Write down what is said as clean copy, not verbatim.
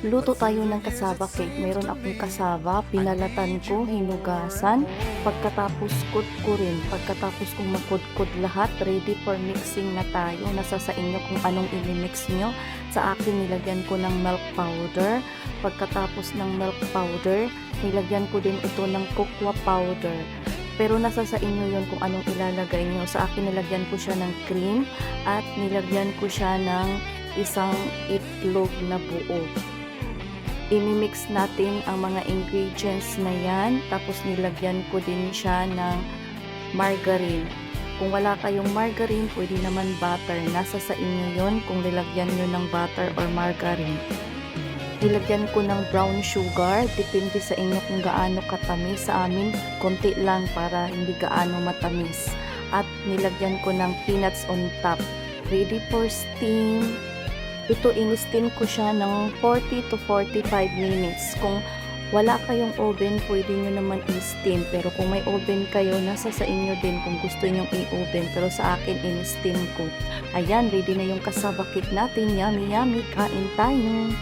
Luto tayo ng cassava cake. Mayroon akong cassava, pinalatan ko, hinugasan. Pagkatapos ko rin, pagkatapos kong magkudkod lahat, ready for mixing na tayo. Nasa sa inyo kung anong inimix nyo. Sa akin, nilagyan ko ng milk powder. Pagkatapos ng milk powder, nilagyan ko din ito ng cocoa powder. Pero nasa sa inyo yon kung anong ilalagay nyo. Sa akin, nilagyan ko siya ng cream at nilagyan ko siya ng isang itlog na buo. Imimix natin ang mga ingredients na yan, tapos nilagyan ko din siya ng margarine. Kung wala kayong margarine, pwede naman butter. Nasa sa inyo yon kung nilagyan nyo ng butter or margarine. Nilagyan ko ng brown sugar, depende sa inyo kung gaano katamis. Sa amin, konti lang para hindi gaano matamis. At nilagyan ko ng peanuts on top. Ready for steam. Ito, in-steam ko siya ng 40 to 45 minutes. Kung wala kayong oven, pwede nyo naman i-steam. Pero kung may oven kayo, nasa sa inyo din kung gusto nyong i-oven. Pero sa akin, in-steam ko. Ayan, ready na yung cassava cake natin. Yummy, yummy. Kain tayo.